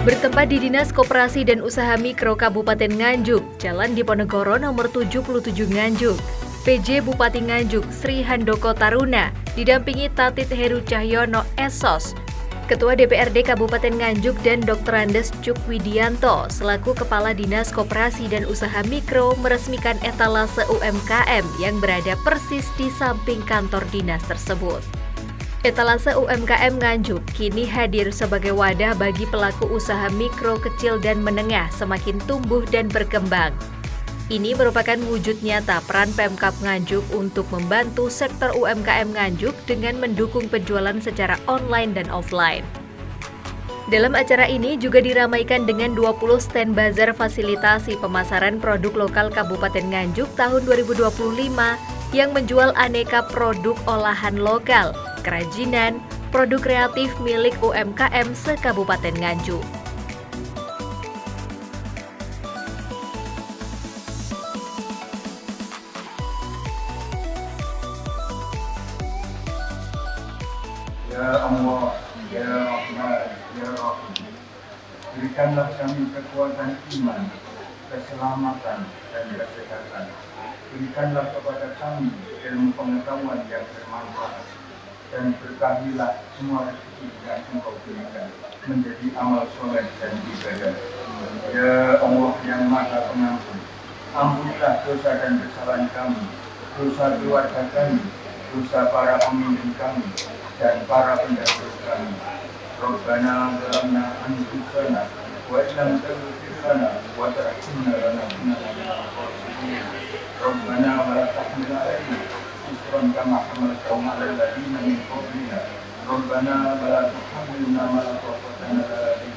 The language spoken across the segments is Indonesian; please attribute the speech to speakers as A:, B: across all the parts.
A: Bertempat di Dinas Koperasi dan Usaha Mikro Kabupaten Nganjuk, Jalan Diponegoro nomor 77 Nganjuk. PJ Bupati Nganjuk Sri Handoko Taruna didampingi Tatit Heru Cahyono SOS, Ketua DPRD Kabupaten Nganjuk dan Dr. Andes Cuk Widianto selaku Kepala Dinas Koperasi dan Usaha Mikro meresmikan etalase UMKM yang berada persis di samping kantor dinas tersebut. Etalase UMKM Nganjuk kini hadir sebagai wadah bagi pelaku usaha mikro, kecil, dan menengah semakin tumbuh dan berkembang. Ini merupakan wujud nyata peran Pemkab Nganjuk untuk membantu sektor UMKM Nganjuk dengan mendukung penjualan secara online dan offline. Dalam acara ini juga diramaikan dengan 20 stand bazar fasilitasi pemasaran produk lokal Kabupaten Nganjuk tahun 2025 yang menjual aneka produk olahan lokal, kerajinan, produk kreatif milik UMKM se-Kabupaten Nganjuk.
B: Ya Allah, Ya Rahman, Ya Rahim, berikanlah kami kekuatan iman, keselamatan, dan kesehatan. Berikanlah kepada kami ilmu pengetahuan yang bermanfaat, dan berkahilah semua rezeki yang Engkau berikan menjadi amal soleh dan ibadah. Ya Allah yang Maha Pengampun, ampunilah dosa dan kesalahan kami, dosa keluarga kami, dosa para pemimpin kami, dan para pendahulu kami. Rabbana zalamna anfusana wa illam taghfir lana wa tarhamna lanakunanna minal khasirin. Rabbana wa la tahmil 'alaina isran kama hamaltahu 'alal ladzina min qablina. Rabbana wa la tuhammilna ma la taqata lana bihi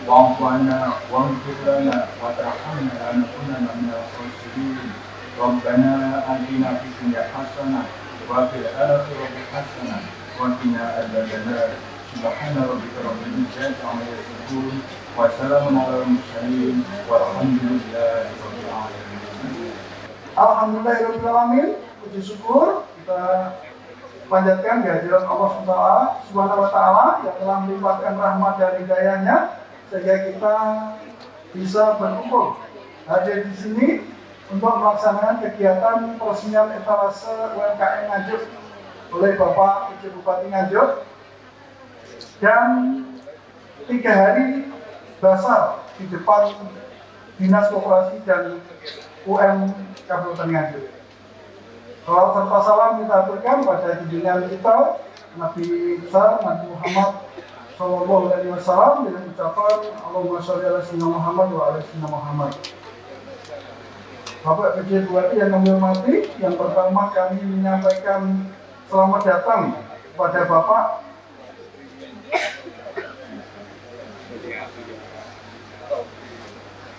B: wa'fu 'anna waghfir lana wa tarhamna lanakunanna minal khasirin. Rabbana atina fid dunya hasanah wa fil akhirati hasanah wa qina adzabannar. Subhana rabbika rabbil izzati 'amma yasifun wa salamun 'alal mursalin walhamdulillahi rabbil alamin. Alhamdulillahirabbil alamin. Puji syukur kita panjatkan kehadirat Allah Subhanahu wa taala yang telah melimpahkan rahmat dan hidayahnya sehingga kita bisa berkumpul hadir di sini untuk melaksanakan kegiatan peresmian etalase UMKM Nganjuk oleh Bapak PJ Bupati Nganjuk dan 3 hari basar di depan Dinas Koperasi dan UM Kabupaten Nganjuk. Salawat serta salam kita aturkan pada junjungan kita Nabi besar Nabi Muhammad Sallallahu Alaihi Wasallam dengan ucapan Allahumma sholli ala sayyidina Muhammad wa ala sayyidina Muhammad. Bapak PJ Bupati yang kami hormati, yang pertama kami menyampaikan selamat datang kepada Bapak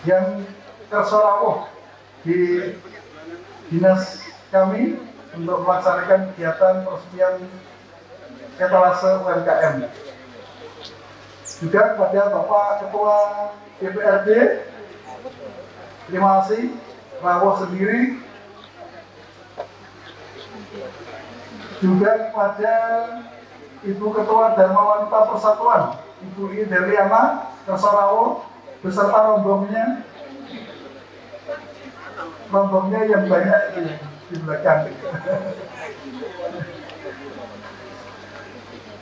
B: yang tersorawuh di dinas kami untuk melaksanakan kegiatan peresmian etalase UMKM. Juga kepada Bapak Ketua DPRD, terima kasih, rawuh sendiri. Juga kepada Ibu Ketua Dharma Wanita Persatuan, Ibu Ideliana Tersorawuh, beserta rombongnya yang banyak di belakang.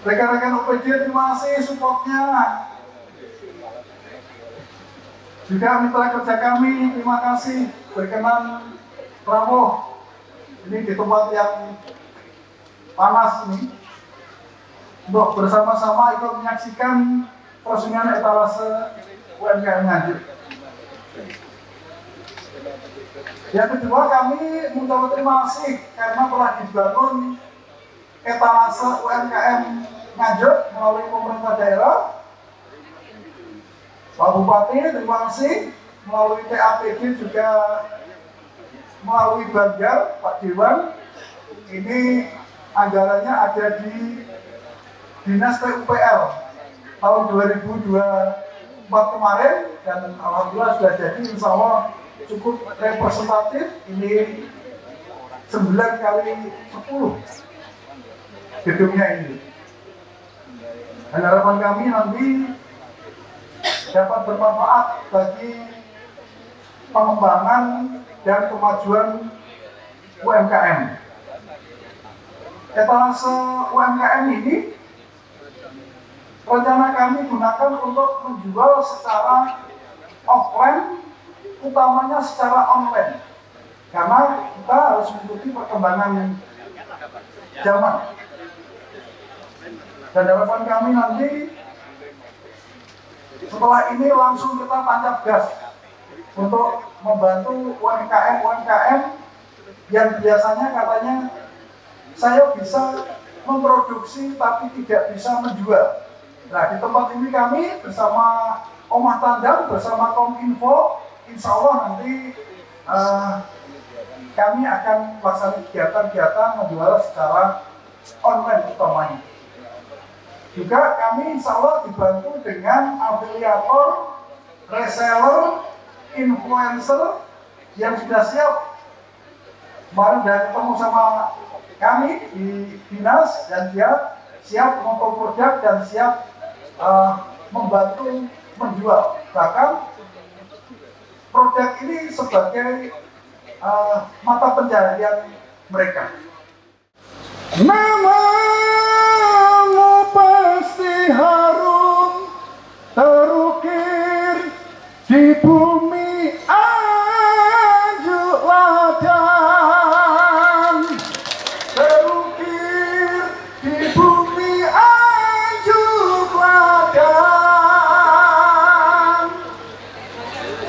B: Rekan-rekan OPD, terima kasih supportnya. Juga mitra kerja kami, terima kasih berkenan rawuh ini di tempat yang panas ini untuk bersama-sama ikut menyaksikan peresmian etalase UMKM Nganjuk. Yang kedua, kami mengucapkan terima kasih karena telah dibangun etalase UMKM Nganjuk melalui pemerintah daerah. Pak Bupati, terima kasih. Melalui TAPD juga melalui Banjar, Pak Dewan. Ini anggarannya ada di Dinas PUPR tahun 2024 kemarin dan alhamdulillah sudah jadi, insya Allah cukup representatif. Ini 9x10 gedungnya ini. Dan harapan kami nanti
C: dapat bermanfaat bagi pengembangan dan kemajuan UMKM. Etalase UMKM ini rencana kami gunakan untuk menjual secara offline, utamanya secara online, karena kita harus mengikuti perkembangan zaman. Dan harapan kami nanti setelah ini langsung kita tancap gas untuk membantu UMKM yang biasanya katanya saya bisa memproduksi tapi tidak bisa menjual. Nah, di tempat ini kami bersama Omah Tandang, bersama Kominfo, insya Allah nanti kami akan melaksanakan kegiatan-kegiatan menjual secara online utamanya. Juga kami insya Allah dibantu dengan afiliator, reseller, influencer yang sudah siap. Kemarin sudah ketemu sama kami di dinas dan dia siap mengoper produk dan siap membantu menjual. Bahkan produk ini sebagai mata pencaharian mereka. Namamu pasti harum terukir di bumi Anjuk Ladang, terukir di bumi Anjuk Ladang.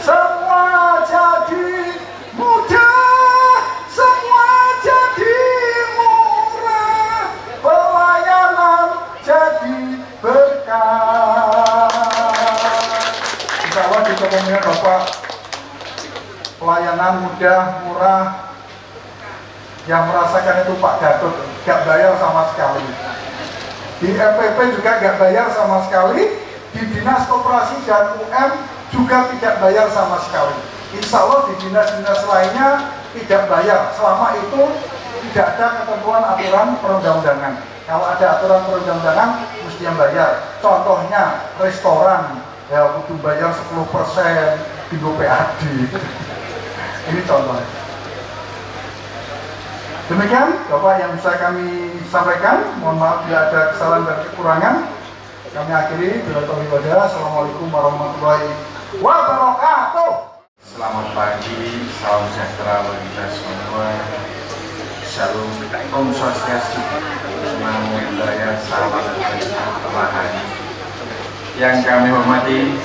C: Semua jadi mudah, semua jadi murah, pelayanan jadi berkah. Insya Allah di kepemimpinan Bapak, pelayanan mudah, murah. Yang merasakan itu Pak Gatot, gak bayar sama sekali. Di FPP juga gak bayar sama sekali. Di Dinas Koperasi dan UM juga tidak bayar sama sekali. Insya Allah di dinas-dinas lainnya tidak bayar. Selama itu tidak ada ketentuan aturan perundang-undangan. Kalau ada aturan perundang-undangan, mesti yang bayar. Contohnya restoran, ya butuh bayar 10% di PAD. Ini contohnya. Demikian Bapak yang bisa kami sampaikan. Mohon maaf bila ada kesalahan dan kekurangan. Kami akhiri. Assalamualaikum warahmatullahi wabarakatuh.
B: Selamat pagi, salam sejahtera bagi kita semua. Shalom, Om Swastiastu, Namo Buddhaya, salam Tuhan. Yang kami hormati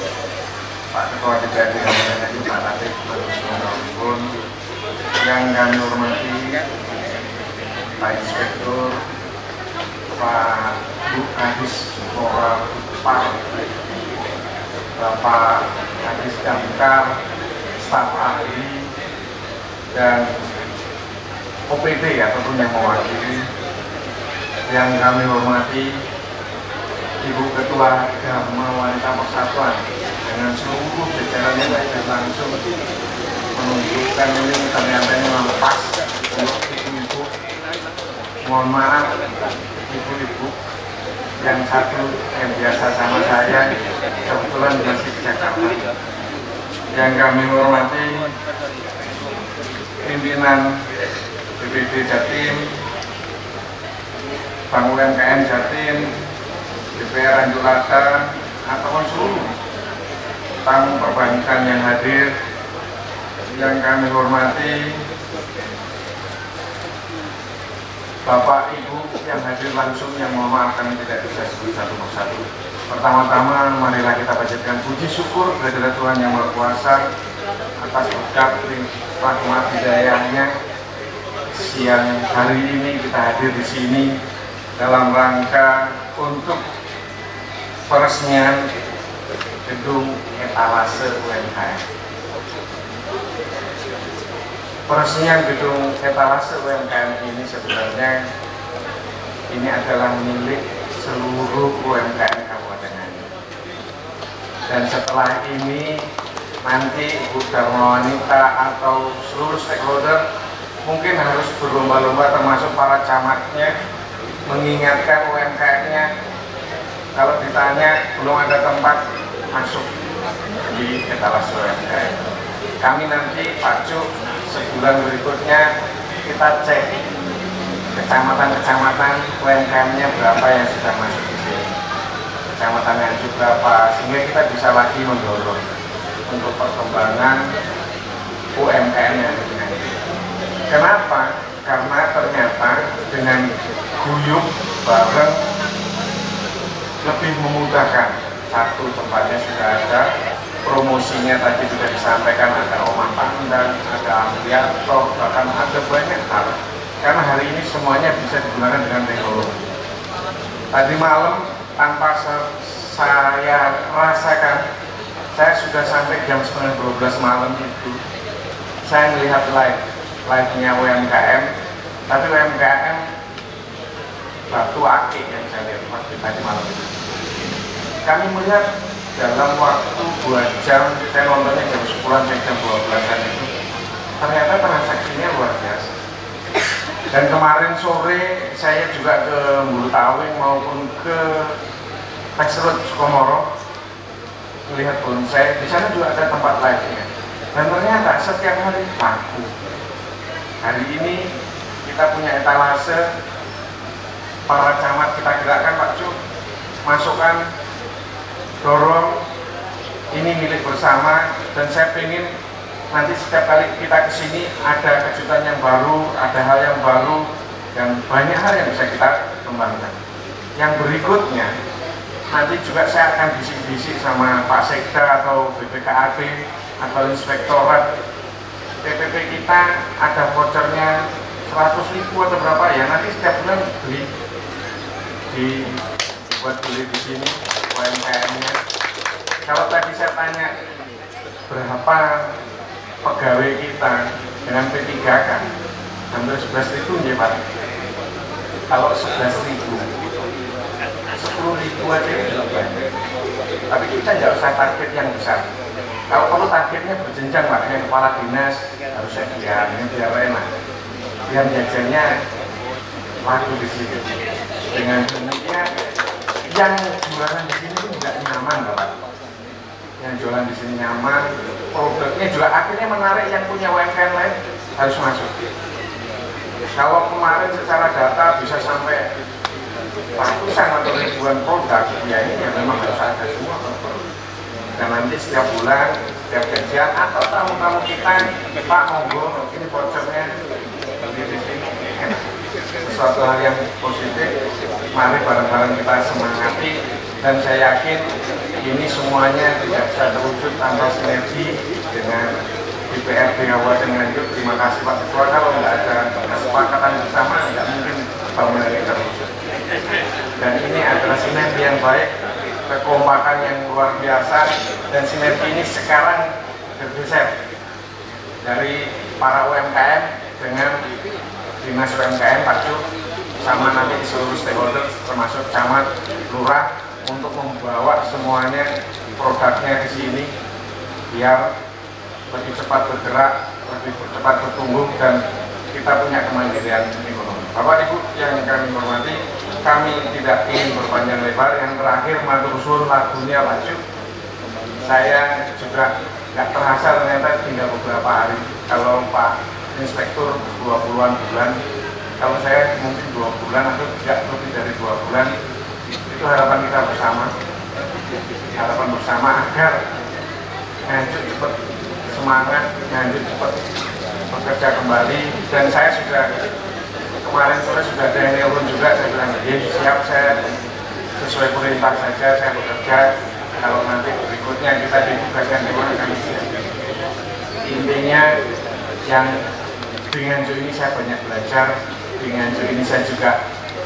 B: Pak Ketua DPRD Kabupaten Pak Latif, yang kami hormati Pak Inspektur, Pak Bu Kadis, Pak Bapak Kadis Damkar, staf ahli dan OPD ataupun yang mewakili. Yang kami hormati Ibu Ketua Dharma Wanita Persatuan dengan seluruh jajarannya dan langsung menunjukkan ini ternyata ini lepas untuk ibu-ibu. Mohon maaf ibu-ibu yang satu yang biasa sama saya kebetulan masih di Jakarta. Yang kami hormati pimpinan BPD Jatim, Bank UMKM Jatim, DPR Anjuk Ladang, ataupun seluruh tamu perbankan yang hadir. Yang kami hormati Bapak Ibu yang hadir langsung, yang mohon maaf kami tidak bisa sebut satu persatu. Pertama-tama marilah kita panjatkan puji syukur kepada Tuhan Yang Maha Kuasa atas berkat rahmat hidayahnya. Siang hari ini kita hadir di sini dalam rangka untuk peresmian gedung etalase UMKM. Peresmian gedung etalase UMKM ini sebenarnya ini adalah milik seluruh UMKM Kabupaten Nganjuk. Dan setelah ini nanti Ibu Dharma Wanita atau seluruh stakeholder mungkin harus berlomba-lomba, termasuk para camatnya, mengingatkan UMKM-nya kalau ditanya belum ada tempat masuk.
D: di etalase UMKM. Kami nanti Pak Cuk sebulan berikutnya kita cek kecamatan-kecamatan UMKM-nya berapa yang sudah masuk di sini, kecamatan yang berapa, sehingga kita bisa lagi mendorong untuk perkembangan UMKM yang lebih lanjut. Kenapa? Karena ternyata dengan guyup bareng lebih memudahkan. Satu, tempatnya sudah ada, promosinya tadi sudah disampaikan, ada Omah Pandan, ada Ampliator, bahkan ada banyak hal. Karena hari ini semuanya bisa digunakan dengan teknologi. Tadi malam tanpa saya rasakan, saya sudah sampai jam 11:30 malam itu, saya melihat live-nya UMKM, tapi UMKM Batu Akik yang saya lihat waktu tadi malam itu. Kami melihat dalam waktu 2 jam, saya nontonnya jam 10-an, jam 12-an itu, ternyata transaksinya luar biasa. Dan kemarin sore saya juga ke Bulu Tawing maupun ke Peksrut Sukomoro melihat bonsai, di sana juga ada tempat live-nya. Dan ternyata setiap hari laku. Hari ini kita punya etalase, para camat kita gerakkan Pak Cuk, masukkan, dorong, ini milik bersama, dan saya ingin nanti setiap kali kita kesini ada kejutan yang baru, ada hal yang baru, dan banyak hal yang bisa kita kembangkan. Yang berikutnya, nanti juga saya akan bisik-bisik sama Pak Sekda atau BPKAB atau Inspektorat PPP kita, ada vouchernya 100.000 atau berapa ya, nanti setiap bulan buat beli di sini UMKM-nya. Kalau tadi saya tanya berapa pegawai kita dengan P3 kan hampir 11.000 ya Pak. Kalau 11.000, 10.000 aja sudah banyak. Tapi kita nggak usah target yang besar. Kalau perlu targetnya berjenjang Pak, yang kepala dinas harus sekian, ini biar enak, biar jajannya laku di sini. Dengan demikian yang jualan di sini itu nggak nyaman Pak. Yang jualan di sini nyaman, produknya juga akhirnya menarik, yang punya UMKM lain harus masuk. Kalau kemarin secara data bisa sampai ratusan atau ribuan produk, ya ini ya memang harus ada semua. Dan nanti setiap bulan, setiap gajian atau tamu-tamu kita, Pak monggo, ini vouchernya beli di sini, enak. Sesuatu hal yang positif, mari bareng-bareng kita semangati, dan saya yakin ini semuanya tidak bisa terwujud tanpa sinergi dengan DPRD Kabupaten Nganjuk. Terima kasih Pak Ketua, kalau nggak ada kesepakatan bersama nggak mungkin bangunan ini terwujud. Dan ini adalah sinergi yang baik, kekompakan yang luar biasa, dan sinergi ini sekarang bergeser dari para UMKM dengan Dinas UMKM Pak Cuk, sama nanti seluruh stakeholder termasuk camat, lurah, untuk membawa semuanya produknya ke sini biar lebih cepat bergerak, lebih cepat bertumbuh, dan kita punya kemandirian ekonomi. Bapak Ibu yang kami hormati, kami tidak ingin berpanjang lebar. Yang terakhir, matur suwun lagunya Pak Cuk. Saya juga nggak terasa ternyata tinggal beberapa hari. Kalau Pak Inspektur 20-an bulan, kalau saya mungkin 2 bulan atau tidak lebih dari 2 bulan. Itu harapan kita bersama, harapan bersama agar Nganjuk cepat semangat, Nganjuk cepat bekerja kembali. Dan saya sudah kemarin sore sudah ada yang nelpon juga, saya bilang siap, saya sesuai perintah saja, saya bekerja. Kalau nanti berikutnya kita ditugaskan di mana kami siap. Intinya yang di Nganjuk ini saya banyak belajar, di Nganjuk ini saya juga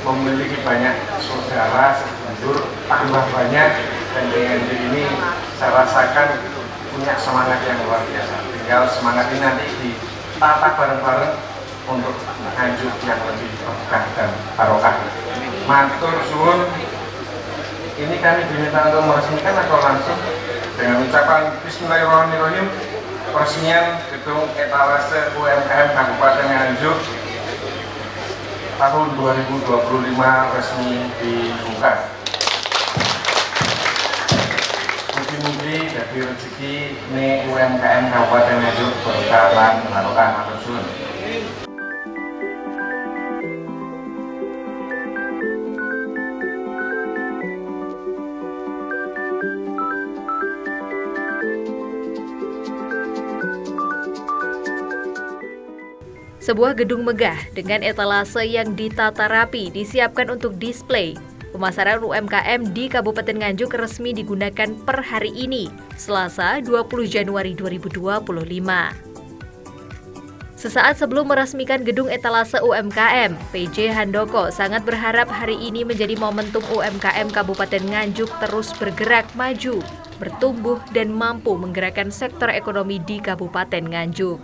D: memiliki banyak saudara, sedulur, tambah banyak, dan dengan ini saya rasakan punya semangat yang luar biasa. Tinggal semangat ini nanti ditata bareng-bareng untuk Nganjuk yang lebih berkah dan barokah. Matur suwun. Ini kami diminta untuk meresmikan atau langsung dengan ucapan Bismillahirrahmanirrahim, peresmian gedung etalase UMKM Kabupaten Nganjuk tahun 2025 resmi dibuka. Mugi-mugi jadi rezeki nih UMKM Kabupaten Nganjuk berjalan barokah matur suwun.
A: Sebuah gedung megah dengan etalase yang ditata rapi disiapkan untuk display. Pemasaran UMKM di Kabupaten Nganjuk resmi digunakan per hari ini, Selasa 20 Januari 2025. Sesaat sebelum meresmikan gedung etalase UMKM, PJ Handoko sangat berharap hari ini menjadi momentum UMKM Kabupaten Nganjuk terus bergerak maju, bertumbuh dan mampu menggerakkan sektor ekonomi di Kabupaten Nganjuk.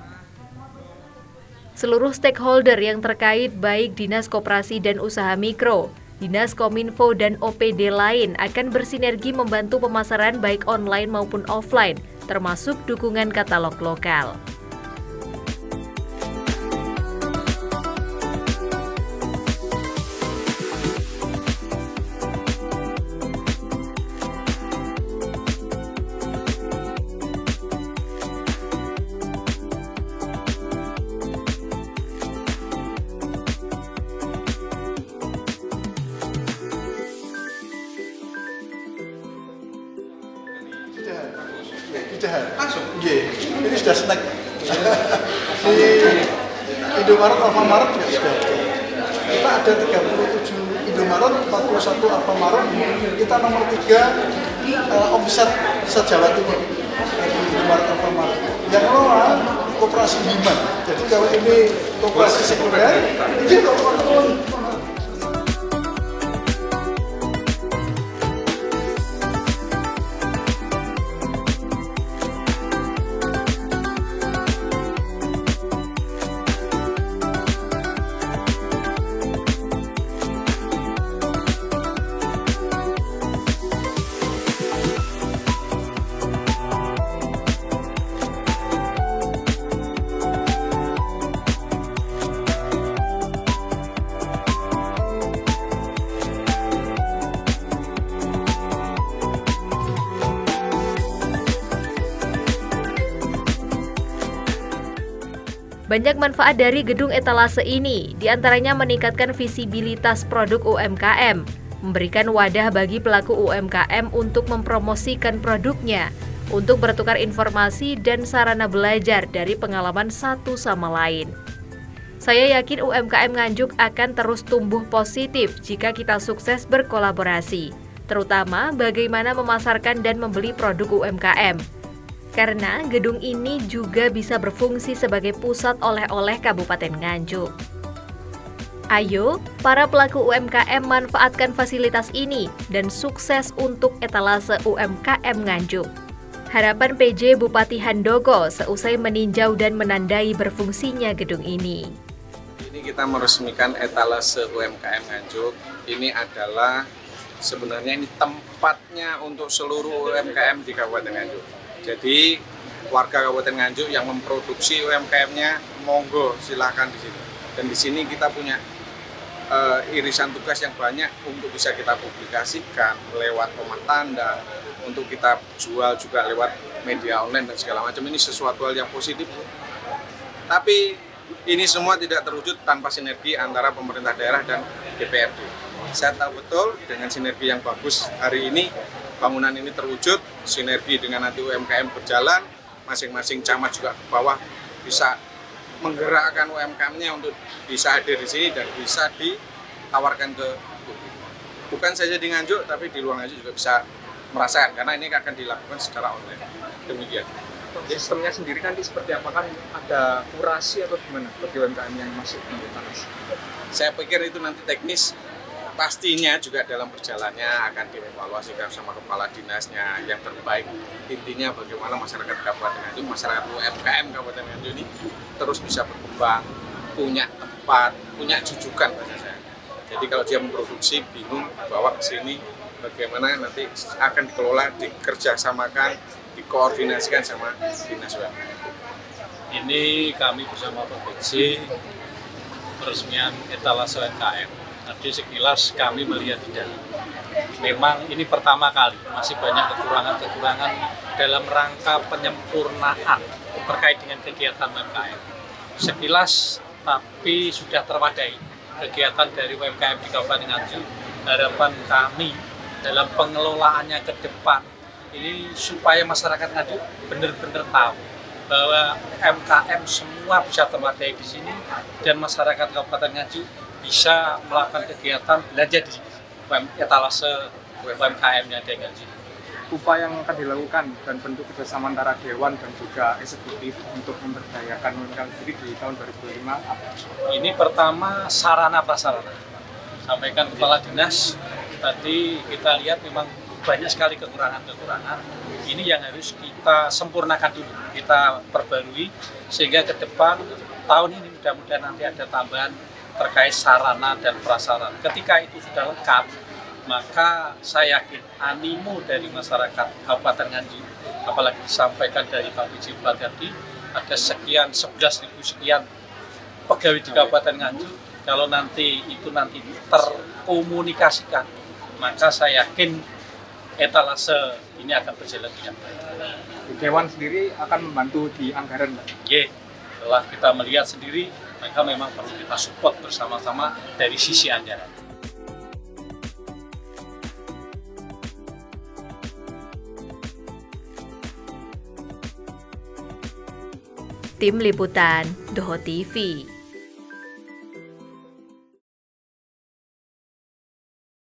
A: Seluruh stakeholder yang terkait baik Dinas Koperasi dan Usaha Mikro, Dinas Kominfo dan OPD lain akan bersinergi membantu pemasaran baik online maupun offline, termasuk dukungan katalog lokal.
C: Langsung? Iya, ini sudah snack. Di Indomaret, Alfamaret juga sudah ada. Kita ada 37 Indomaret, 41 Alfamaret, kita nomor 3 omset se-Jawa Timur. Indomaret, Alfamaret. Yang kelola koperasi Himan. Jadi kalau ini koperasi sekunder, ini teman-teman.
A: Banyak manfaat dari gedung etalase ini, diantaranya meningkatkan visibilitas produk UMKM, memberikan wadah bagi pelaku UMKM untuk mempromosikan produknya, untuk bertukar informasi dan sarana belajar dari pengalaman satu sama lain. Saya yakin UMKM Nganjuk akan terus tumbuh positif jika kita sukses berkolaborasi, terutama bagaimana memasarkan dan membeli produk UMKM. Karena gedung ini juga bisa berfungsi sebagai pusat oleh-oleh Kabupaten Nganjuk. Ayo, para pelaku UMKM manfaatkan fasilitas ini dan sukses untuk etalase UMKM Nganjuk. Harapan PJ Bupati Handoko seusai meninjau dan menandai berfungsinya gedung ini.
E: Ini kita meresmikan etalase UMKM Nganjuk. Ini adalah sebenarnya ini tempatnya untuk seluruh UMKM di Kabupaten Nganjuk. Jadi warga Kabupaten Nganjuk yang memproduksi UMKM-nya, monggo silakan di sini. Dan di sini kita punya irisan tugas yang banyak untuk bisa kita publikasikan lewat rumah tanda, untuk kita jual juga lewat media online dan segala macam. Ini sesuatu hal yang positif. Tapi ini semua tidak terwujud tanpa sinergi antara pemerintah daerah dan DPRD. Saya tahu betul dengan sinergi yang bagus hari ini, bangunan ini terwujud, sinergi dengan nanti UMKM berjalan, masing-masing camat juga ke bawah bisa menggerakkan UMKM-nya untuk bisa hadir di sini dan bisa ditawarkan ke publik. Bukan saja di Nganjuk, tapi di luar Nganjuk juga bisa merasakan, karena ini akan dilakukan secara online. Demikian.
F: Sistemnya sendiri nanti seperti apa, kan ada kurasi atau gimana bagi UMKM yang masuk di etalase?
E: Saya pikir itu nanti teknis, pastinya juga dalam perjalannya akan dievaluasikan sama kepala dinasnya yang terbaik. Intinya bagaimana masyarakat Kabupaten Nganjuk, masyarakat UMKM Kabupaten Nganjuk ini terus bisa berkembang, punya tempat, punya jujukan bahasa saya. Jadi kalau dia memproduksi bingung bawa ke sini, bagaimana nanti akan dikelola, dikerjasamakan, dikoordinasikan sama dinas UMKM.
G: Ini kami bersama provinsi peresmian etalase UMKM. Tadi sekilas kami melihat di dalam. Memang ini pertama kali, masih banyak kekurangan-kekurangan dalam rangka penyempurnaan terkait dengan kegiatan UMKM. Sekilas tapi sudah terwadai kegiatan dari UMKM di Kabupaten Nganjuk. Harapan kami dalam pengelolaannya ke depan ini supaya masyarakat Nganjuk benar-benar tahu bahwa UMKM semua bisa terwadai di sini dan masyarakat Kabupaten Nganjuk bisa melakukan kegiatan belanja di etalase UMKM-nya di Nganjuk.
F: Upaya yang akan dilakukan dan bentuk kerjasama antara Dewan dan juga eksekutif untuk memberdayakan UMKM sendiri di tahun 2025 apa?
G: Ini pertama sarana prasarana. Sampaikan Kepala Dinas, tadi kita lihat memang banyak sekali kekurangan-kekurangan. Ini yang harus kita sempurnakan dulu, kita perbarui sehingga ke depan tahun ini mudah-mudahan nanti ada tambahan terkait sarana dan prasarana. Ketika itu sudah lengkap, maka saya yakin animo dari masyarakat Kabupaten Nganjuk, apalagi disampaikan dari Pak PJ Bupati tadi, ada sekian 11.000 sekian pegawai di Kabupaten Nganjuk. Kalau nanti itu terkomunikasikan, maka saya yakin etalase ini akan berjalan dengan baik.
F: Dewan sendiri akan membantu di anggaran, Pak?
G: Setelah kita melihat sendiri, maka memang perlu kita support bersama-sama dari sisi anggaran.
A: Tim Liputan, Doho TV.